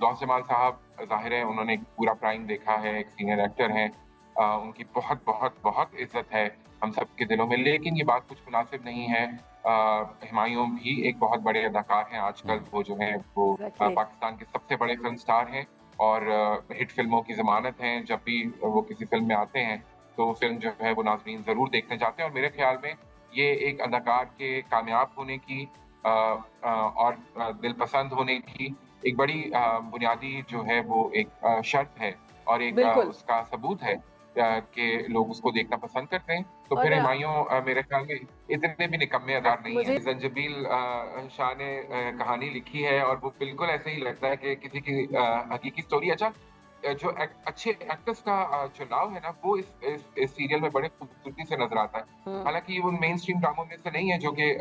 फिरदौस जमाल साहब ज़ाहिर है उन्होंने एक पूरा प्राइम देखा है, एक सीनियर एक्टर हैं। उनकी बहुत बहुत बहुत इज़्ज़त है हम सबके दिलों में, लेकिन ये बात कुछ मुनासिब नहीं है। हुमायूँ भी एक बहुत बड़े अदाकार हैं आजकल, हुँ, वो जो हैं वो एग्ज़ैक्टली। पाकिस्तान के सबसे बड़े फ़िल्म स्टार हैं और हिट फ़िल्मों की ज़मानत हैं। जब भी वो किसी फ़िल्म में आते हैं, तो फ़िल्म जो है वो नाज़रीन ज़रूर देखने जाते हैं और मेरे ख़्याल में ये एक अदाकार के कामयाब होने की और दिल पसंद होने की एक बड़ी बुनियादी जो है वो एक शर्त है और एक बिल्कुल। उसका सबूत है कि लोग उसको देखना पसंद करते हैं। तो और फिर हुमायूँ मेरे ख़्याल में इतने भी निकम्मे अदाकार नहीं हैं। मुझे ज़ंजीबिल शाह ने कहानी लिखी है और वो बिल्कुल ऐसे ही लगता है कि किसी की हकीकी स्टोरी। अच्छा, जो अच्छे एक्टर्स का चुनाव है ना, वो इस सीरियल में बड़े खूबसूरती से नज़र आता है। हुँ, हालाँकि वो मेन स्ट्रीम ड्रामों में से नहीं है जो कि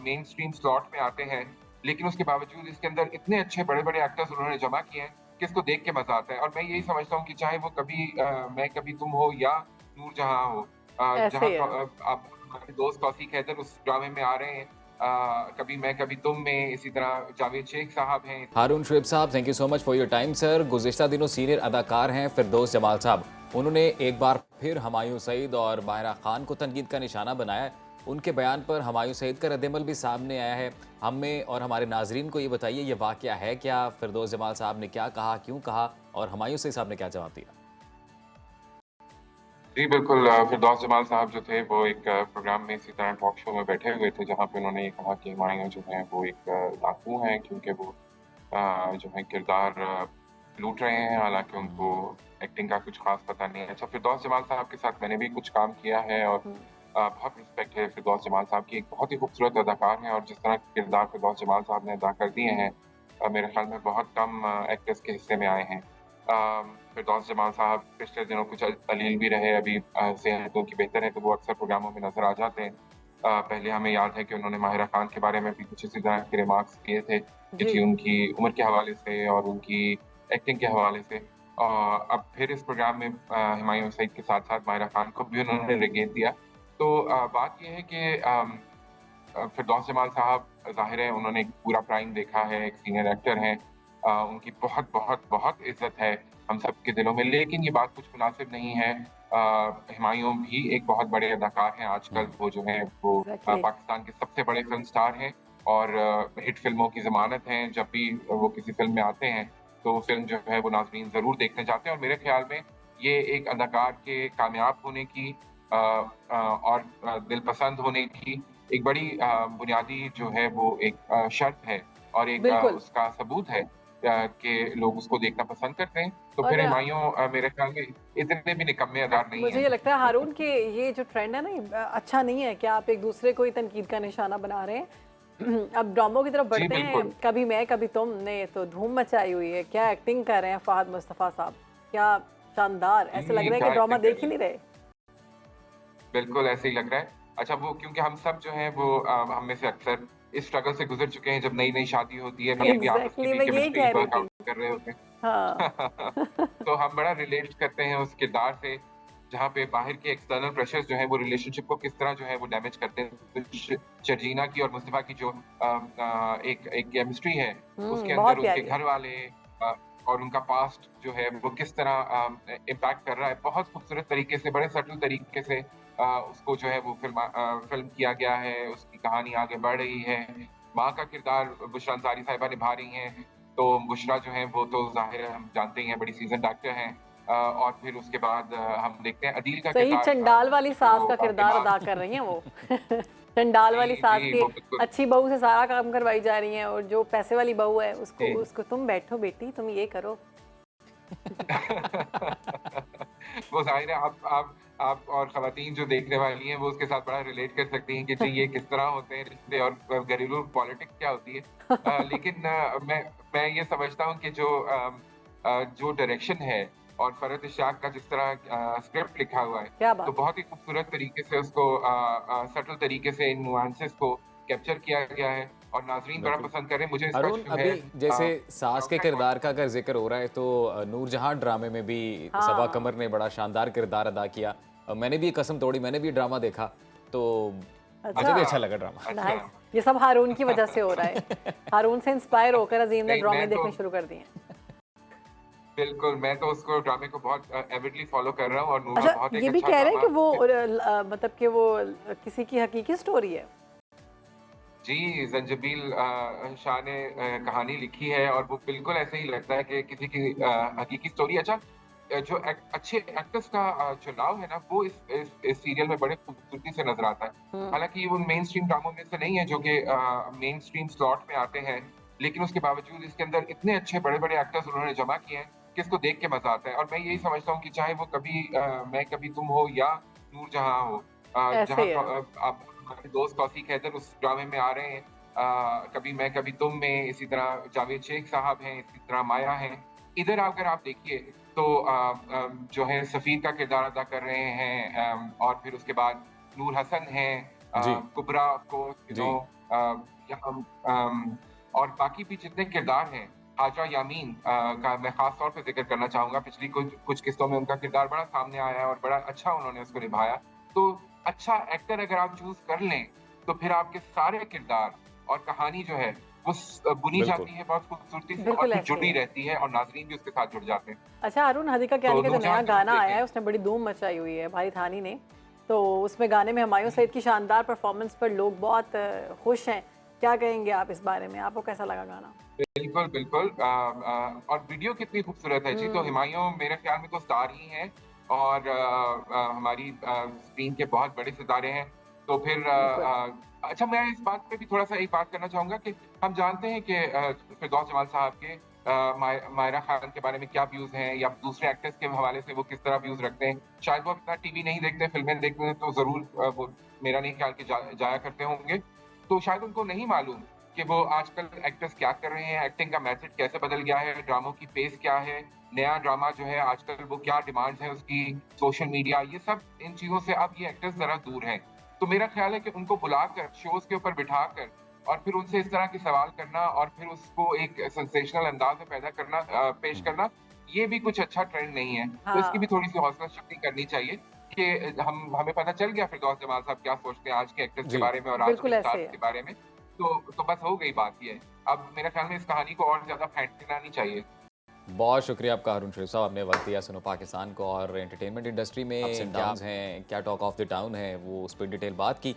मेन स्ट्रीम स्लॉट में आते हैं, लेकिन उसके बावजूद इसके अंदर इतने अच्छे बड़े-बड़े एक्टर्स उन्होंने जमा किए हैं कि इसको देख के मज़ा आता है और मैं यही समझता हूँ कि चाहे वो कभी मैं कभी तुम हो या नूरजहाँ हो, ऐसे जहाँ ही है। आप हमारे दोस्त तौसीफ़ हैदर उस ड्रामे में आ रहे हैं। कभी मैं कभी तुम में, इसी तरह जावेद शेख साहब हैं। हारून शुएब साहब, thank you so much for your time sir. गुज़िश्ता दिनों सीनियर अदाकार हैं फिरदौस जमाल साहब। उन्होंने एक बार फिर हुमायूं सईद और माहिरा खान को तनकीद का निशाना बनाया है। उनके बयान पर हुमायूं सईद का रद्दमल भी सामने आया है। हमें और हमारे नाजरीन को ये बताइए, ये वाक़या है क्या? फिरदौस जमाल साहब ने क्या कहा, क्यों कहा और हुमायूं सईद साहब ने क्या जवाब दिया? जी, बिल्कुल फिरदौस जमाल साहब जो थे वो एक प्रोग्राम में इसी तरह टॉक शो में बैठे हुए थे जहाँ पे उन्होंने ये कहा कि हुमायूँ जो हैं वो एक डाकू हैं क्योंकि वो जो है किरदार लूट रहे हैं, हालाँकि उनको हुँ, एक्टिंग का कुछ ख़ास पता नहीं है। अच्छा, फिरदौस जमाल साहब के साथ मैंने भी कुछ काम किया है और हुँ, बहुत रिस्पेक्ट है फिरदौस जमाल साहब की, एक बहुत ही खूबसूरत अदाकार हैं और जिस तरह के किरदार फिरदौस जमाल साहब ने अदा कर दिए हैं, मेरे ख़्याल में बहुत कम एक्टर्स के हिस्से में आए हैं। फिरदौस जमाल साहब पिछले दिनों कुछ अलील भी रहे, अभी सेहत उनकी बेहतर है तो वो अक्सर प्रोग्रामों में नज़र आ जाते हैं। पहले हमें याद है कि उन्होंने माहिरा खान के बारे में भी कुछ इसी तरह के रिमार्क्स किए थे कि जी जी। उनकी उम्र के हवाले से और उनकी एक्टिंग के हवाले से। अब फिर इस प्रोग्राम में हुमायूँ सईद के साथ-साथ माहिरा खान को भी उन्होंने रेगेट दिया। तो बात ये है कि फिरदौस जमाल साहब ज़ाहिर है उन्होंने एक पूरा प्राइम देखा है, एक सीनियर एक्टर हैं। उनकी बहुत बहुत बहुत इज़्ज़त है हम सबके दिलों में, लेकिन ये बात कुछ मुनासिब नहीं है। हुमायूँ भी एक बहुत बड़े अदाकार हैं आजकल, हुँ। वो जो हैं वो एग्ज़ैक्टली। पाकिस्तान के सबसे बड़े फ़िल्म स्टार हैं और हिट फ़िल्मों की ज़मानत हैं। जब भी वो किसी फ़िल्म में आते हैं, तो वो फ़िल्म जो है वो नाज़रीन ज़रूर देखने जाते हैं और मेरे ख़्याल में ये एक अदाकार के कामयाब होने की और दिल पसंद होने की एक बड़ी बुनियादी जो है वो एक शर्त है और एक बिल्कुल। उसका सबूत है कि लोग उसको देखना पसंद करते हैं। तो और फिर हुमायूँ मेरे ख़्याल में इतने भी निकम्मे अदाकार नहीं मुझे हैं। ये लगता है हारून कि ये जो ट्रेंड है ना, ये अच्छा नहीं है कि आप एक-दूसरे को ही तनकीद का निशाना बना रहे हैं। अब ड्रामों की तरफ जी, बढ़ते हैं, बिल्कुल। कभी मैं कभी तुम ने तो धूम मचाई हुई है। क्या एक्टिंग कर रहे हैं फ़ाहद मुस्तफ़ा साहब, क्या शानदार! ऐसा लग जी, रहा है कि क्या ड्रामा एक्टिंग कर देख ही रहे नहीं हैं। रहे। बिल्कुल ऐसे ही लग रहा है। अच्छा, वो क्योंकि हम सब जो हैं वो हम में से अक्सर इस स्ट्रगल से गुज़र चुके हैं, जब नई-नई शादी होती है, कभी भी आपस की एग्ज़ैक्टली भी मैं यही केमिस्ट्री कह रही वर्कआउट थी। कर रहे होते हैं। हाँ। तो हम बड़ा रिलेट करते हैं उस किरदार से, जहाँ पे बाहर के एक्सटर्नल प्रेशर्स जो हैं वो रिलेशनशिप को किस तरह जो है वो डैमेज करते हैं। शर्जीना की और मुस्तफ़ा की जो एक एक केमिस्ट्री है, उसके अंदर बहुत उनके प्यारी है। घर वाले अ, और उनका पास्ट जो है वो किस तरह इम्पैक्ट कर रहा है। बहुत खूबसूरत तरीके से, बड़े सटल तरीके से उसको जो है वो फ़िल्म किया गया है, उसकी कहानी आगे बढ़ रही है। माँ का किरदार बुशरा अंसारी साहिबा निभा रही हैं। तो बुशरा जो हैं वो तो ज़ाहिर है हम जानते ही हैं, बड़ी सीज़न्ड एक्टर हैं। और फिर उसके बाद हम देखते हैं अदील का सही किरदार चंडाल वाली सास जो का किरदार दिमाग अदा कर रही हैं वो। चंडाल वाली जी, सास जी, की वो बिल्कुल। अच्छी बहू से सारा काम करवाई जा रही हैं और जो पैसे वाली बहू है उसको जी। उसको तुम बैठो बेटी, तुम ये करो। वो ज़ाहिर है आप और ख़वातीन जो देखने वाली हैं, वो उसके साथ बड़ा रिलेट कर सकती हैं कि जी ये किस तरह होते हैं रिश्ते और घरेलू पॉलिटिक्स क्या होती है। लेकिन मैं ये समझता हूँ कि जो डायरेक्शन है और फ़रहत इश्तियाक का जिस तरह स्क्रिप्ट लिखा हुआ है, क्या तो बात है! बहुत ही खूबसूरत तरीके से उसको सटल तरीके से इन नुआंसेस को कैप्चर किया गया है और नाज़रीन बड़ा बिल्कुल। पसंद कर रहे हैं। मुझे इसका हारून, जो है अभी जैसे सास के साउंड ट्रैक किरदार का अगर ज़िक्र हो रहा है, तो नूरजहाँ ड्रामे में भी सबा हाँ, कमर ने बड़ा शानदार किरदार अदा किया। मैंने भी ये कसम तोड़ी, मैंने भी ड्रामा देखा, तो मुझे अच्छा, भी अच्छा, अच्छा लगा ड्रामा। अच्छा। नाइस। ये सब हारून की वजह से हो रहा है। हारून से इंस्पायर होकर अज़ीम ने नहीं, ड्रामे मैं तो देखने शुरू कर दिए हैं। बिल्कुल, मैं तो उसको ड्रामे को बहुत एविडली फ़ॉलो कर रहा हूँ और नूरा अच्छा, बहुत एक ये भी अच्छा कह रहे हैं कि ड्रामा वो मतलब कि वो किसी की हकीकी स्टोरी है? जी, ज़ंजीबिल शाह ने कहानी लिखी है और वो बिल्कुल ऐसे ही लगता है कि किसी की हकीकी स्टोरी अच्छा जो अच्छे एक्टर्स का चुनाव है ना, वो इस सीरियल में बड़े खूबसूरती से नज़र आता है। हुँ, हालाँकि वो मेन स्ट्रीम ड्रामों में से नहीं है जो कि मेन स्ट्रीम स्लॉट में आते हैं, लेकिन उसके बावजूद इसके अंदर इतने अच्छे बड़े-बड़े एक्टर्स उन्होंने जमा किए हैं कि इसको देख के मज़ा आता है और मैं यही समझता हूँ कि चाहे वो कभी मैं कभी तुम हो या नूरजहाँ हो ऐसे जहाँ ही है। आप हमारे दोस्त तौसीक हैदर उस ड्रामे में आ रहे हैं कभी मैं कभी तुम में, इसी तरह जावेद शेख साहब हैं, इसी तरह माया हैं। इधर अगर आप देखिए तो जो है सफ़ीर का किरदार अदा कर रहे हैं और फिर उसके बाद नूर हसन हैं जी, कुबरा ऑफ कोर्स यू नो जी, यहाँ और बाकी भी जितने किरदार हैं, हाजा यामीन का मैं ख़ास तौर पे ज़िक्र करना चाहूँगा। पिछली कुछ कुछ किस्तों में उनका किरदार बड़ा सामने आया है और बड़ा अच्छा उन्होंने उसको निभाया। तो अच्छा एक्टर अगर आप चूज़ कर लें, तो फिर आपके सारे किरदार और कहानी जो है वो बुनी बिल्कुल। जाती है बहुत खूबसूरती से और बिल्कुल फिर ऐसे ही जुड़ी है। रहती है और नाज़रीन भी उसके साथ जुड़ जाते हैं। अच्छा, अरुण हदीका तो कियानी का जो नूरजहाँ नया ज़रूर गाना आया देखें। है, उसने बड़ी धूम मचाई हुई है, भाई थानी ने। तो उसमें गाने में हुमायूँ सईद की शानदार परफ़ॉर्मेंस पर लोग बहुत खुश हैं। क्या कहेंगे आप इस बारे में? आपको कैसा लगा गाना? बिल्कुल, बिल्कुल और वीडियो कितनी खूबसूरत है जी, तो हुँ, हुमायूँ मेरे ख़्याल में तो स्टार ही हैं और हमारी स्क्रीन के बहुत बड़े सितारे हैं। तो फिर बिल्कुल। अच्छा मैं इस बात पे भी थोड़ा-सा एक बात करना चाहूँगा कि हम जानते हैं कि फिरदौस जमाल साहब के मायरा ख़ान के बारे में क्या व्यूज़ हैं या दूसरे एक्टर्स के हवाले से वो किस तरह व्यूज़ रखते हैं। शायद वो इतना टीवी नहीं देखते, फ़िल्में देखते हैं तो ज़रूर वो मेरा नहीं ख़्याल कि जाया करते होंगे। तो शायद उनको नहीं मालूम कि वो आजकल एक्टर्स क्या कर रहे हैं, एक्टिंग का मेथड कैसे बदल गया है, ड्रामों की पेस क्या है, नया ड्रामा जो है आजकल वो क्या डिमांड्स है उसकी, सोशल मीडिया ये सब इन चीज़ों से अब ये एक्टर्स ज़रा दूर हैं। तो मेरा ख़्याल है कि उनको बुलाकर शोज़ के ऊपर बिठाकर और फिर उनसे इस तरह के सवाल करना और फिर उसको एक सेंसेशनल अंदाज़ में पैदा करना पेश हुँ, करना, ये भी कुछ अच्छा ट्रेंड नहीं है। तो इसकी भी हाँ, थोड़ी-सी हौसला शक्ति करनी चाहिए कि हमें पता चल गया फिरदौस जमाल साहब क्या सोचते हैं आज के एक्टर्स के जी। बारे में और आज के बिल्कुल ऐसे ही स्टार्स है। के बारे में। तो बस हो गई बात ये। अब मेरे ख़्याल में इस कहानी को और ज़्यादा फैंटना नहीं चाहिए। बहुत शुक्रिया आपका अरुण शरीफ साहब, आपने वक्त दिया सुनो पाकिस्तान को और एंटरटेनमेंट इंडस्ट्री में ups ups and and downs हैं, क्या टॉक ऑफ द टाउन है, वो उस पर डिटेल बात की।